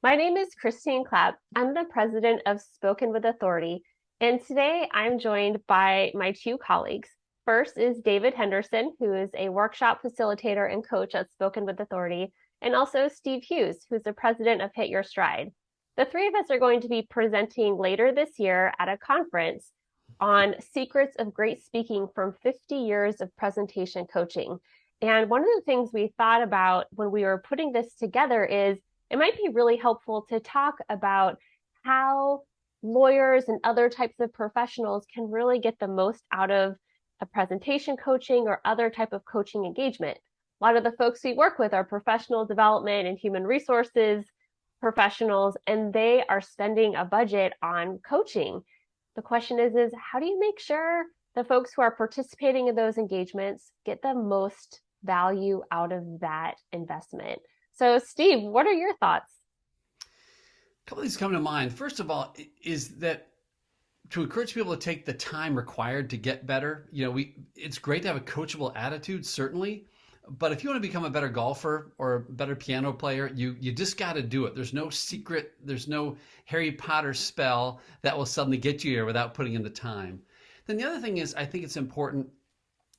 My name is Christine Clapp. I'm the president of Spoken with Authority, and today I'm joined by my two colleagues. First is David Henderson, who is a workshop facilitator and coach at Spoken with Authority, and also Steve Hughes, who's the president of Hit Your Stride. The three of us are going to be presenting later this year at a conference on secrets of great speaking from 50 years of presentation coaching. And one of the things we thought about when we were putting this together is it might be really helpful to talk about how lawyers and other types of professionals can really get the most out of a presentation coaching or other type of coaching engagement. A lot of the folks we work with are professional development and human resources professionals, and they are spending a budget on coaching. The question is how do you make sure the folks who are participating in those engagements get the most value out of that investment? So, Steve, what are your thoughts? A couple of things come to mind. First of all, is that to encourage people to take the time required to get better. It's great to have a coachable attitude, certainly, but if you want to become a better golfer or a better piano player, you just got to do it. There's no secret, there's no Harry Potter spell that will suddenly get you here without putting in the time. Then the other thing is, I think it's important,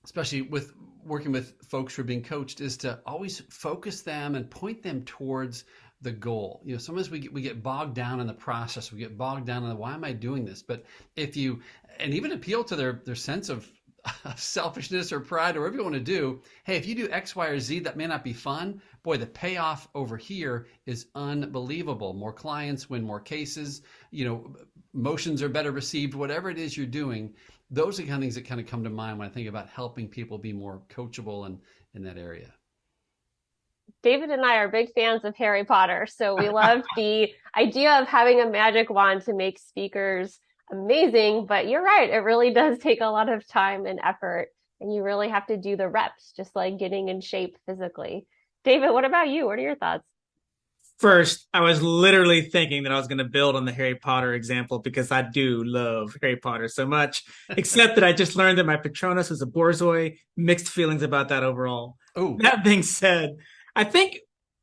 especially with working with folks who are being coached, is to always focus them and point them towards the goal. Sometimes we get bogged down in the process. We get bogged down in the, why am I doing this? But if you, and even appeal to their sense of selfishness or pride or whatever you want to do, hey, if you do X, Y, or Z, that may not be fun. Boy, the payoff over here is unbelievable. More clients win more cases, motions are better received, whatever it is you're doing. Those are the kind of things that kind of come to mind when I think about helping people be more coachable in that area. David and I are big fans of Harry Potter, so we loved the idea of having a magic wand to make speakers amazing. But you're right, it really does take a lot of time and effort, and you really have to do the reps, just like getting in shape physically. David, what about you? What are your thoughts? First, I was literally thinking that I was going to build on the Harry Potter example because I do love Harry Potter so much, except that I just learned that my Patronus is a Borzoi. Mixed feelings about that overall. Oh, That being said, I think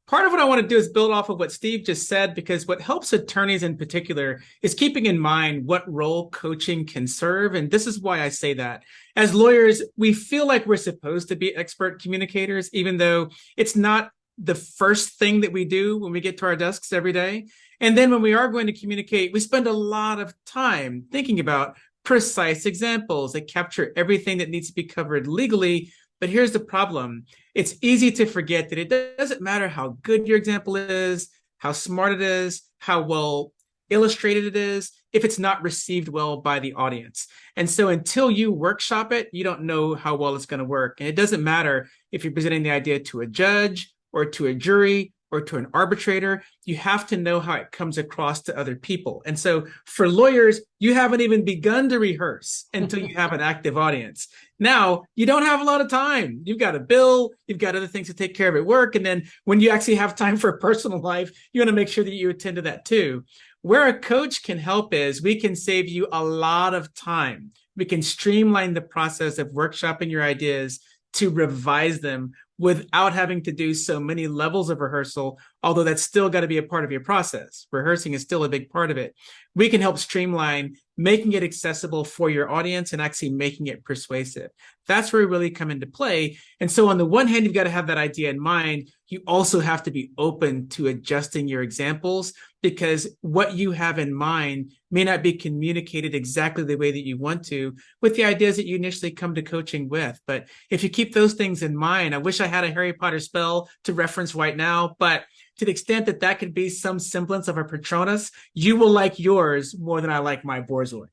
part of what I want to do is build off of what Steve just said, because what helps attorneys in particular is keeping in mind what role coaching can serve. And this is why I say that. As lawyers, we feel like we're supposed to be expert communicators, even though it's not the first thing that we do when we get to our desks every day. And then when we are going to communicate, we spend a lot of time thinking about precise examples that capture everything that needs to be covered legally. But here's the problem. It's easy to forget that it doesn't matter how good your example is, how smart it is, how well illustrated it is, if it's not received well by the audience. And so until you workshop it, you don't know how well it's going to work. And it doesn't matter if you're presenting the idea to a judge or to a jury or to an arbitrator. You have to know how it comes across to other people. And so for lawyers, you haven't even begun to rehearse until you have an active audience. Now, you don't have a lot of time. You've got a bill, you've got other things to take care of at work. And then when you actually have time for a personal life, you want to make sure that you attend to that too. Where a coach can help is we can save you a lot of time. We can streamline the process of workshopping your ideas to revise them without having to do so many levels of rehearsal, although that's still got to be a part of your process. Rehearsing is still a big part of it. We can help streamline making it accessible for your audience and actually making it persuasive. That's where we really come into play. And so on the one hand, you've got to have that idea in mind. You also have to be open to adjusting your examples, because what you have in mind may not be communicated exactly the way that you want to with the ideas that you initially come to coaching with. But if you keep those things in mind, I wish I had a Harry Potter spell to reference right now, but to the extent that that could be some semblance of a Patronus, you will like yours more than I like my Borzoi.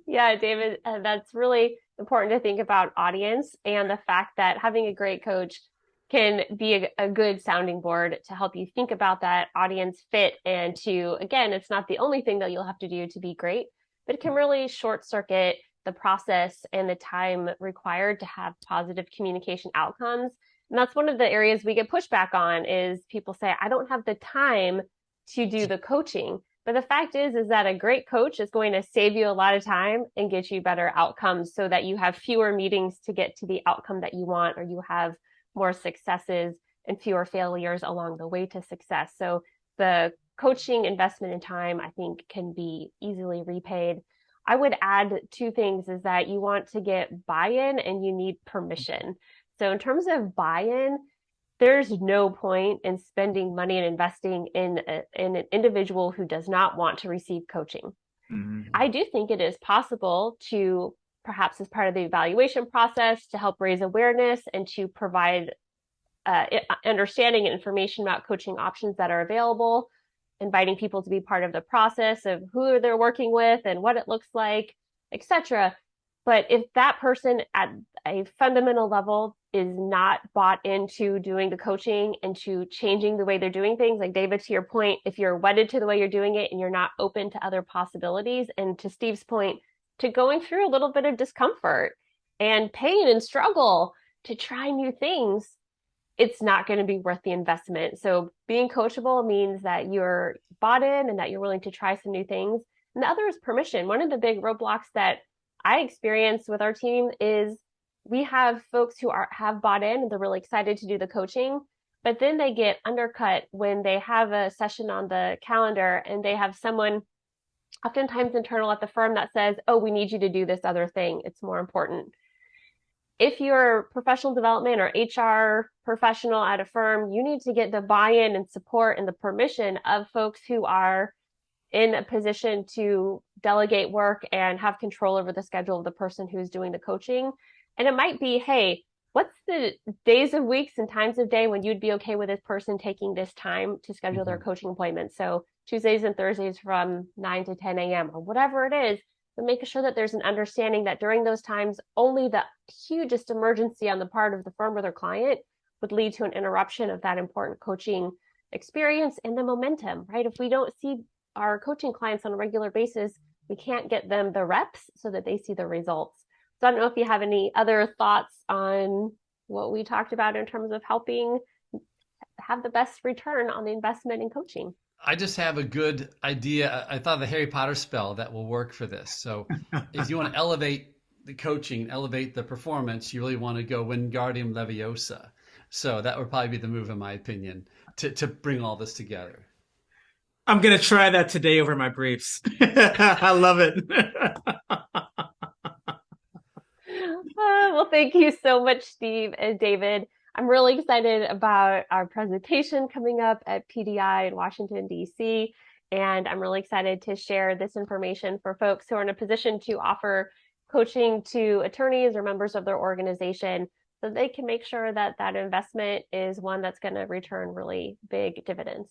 Yeah, David, that's really important to think about audience and the fact that having a great coach can be a good sounding board to help you think about that audience fit, and to, again, it's not the only thing that you'll have to do to be great, but it can really short circuit the process and the time required to have positive communication outcomes. And that's one of the areas we get pushback on is people say, I don't have the time to do the coaching. But the fact is that a great coach is going to save you a lot of time and get you better outcomes so that you have fewer meetings to get to the outcome that you want, or you have more successes and fewer failures along the way to success. So the coaching investment in time, I think, can be easily repaid. I would add two things is that you want to get buy-in and you need permission. So in terms of buy-in, there's no point in spending money and investing in an individual who does not want to receive coaching. Mhm. I do think it is possible to, perhaps as part of the evaluation process, to help raise awareness and to provide understanding and information about coaching options that are available, inviting people to be part of the process of who they're working with and what it looks like, etc. But if that person at a fundamental level is not bought into doing the coaching and to changing the way they're doing things, like David, to your point, if you're wedded to the way you're doing it and you're not open to other possibilities, and to Steve's point, to going through a little bit of discomfort and pain and struggle to try new things, it's not going to be worth the investment. So being coachable means that you're bought in and that you're willing to try some new things. And the other is permission. One of the big roadblocks that I experience with our team is we have folks who have bought in and they're really excited to do the coaching, but then they get undercut when they have a session on the calendar and they have someone, oftentimes internal at the firm, that says, oh, we need you to do this other thing. It's more important. If you're professional development or HR professional at a firm, you need to get the buy-in and support and the permission of folks who are in a position to delegate work and have control over the schedule of the person who's doing the coaching. And it might be, hey, what's the days of weeks and times of day when you'd be okay with this person taking this time to schedule their coaching appointments? So Tuesdays and Thursdays from 9 to 10 a.m. or whatever it is, but making sure that there's an understanding that during those times, only the hugest emergency on the part of the firm or their client would lead to an interruption of that important coaching experience and the momentum, right? If we don't see our coaching clients on a regular basis, we can't get them the reps so that they see the results. So I don't know if you have any other thoughts on what we talked about in terms of helping have the best return on the investment in coaching. I just have a good idea. I thought of the Harry Potter spell that will work for this. So if you want to elevate the coaching, elevate the performance, you really want to go Wingardium Leviosa. So that would probably be the move, in my opinion, to bring all this together. I'm going to try that today over my briefs. I love it. Well, thank you so much, Steve and David. I'm really excited about our presentation coming up at PDI in Washington, D.C. And I'm really excited to share this information for folks who are in a position to offer coaching to attorneys or members of their organization so they can make sure that that investment is one that's going to return really big dividends.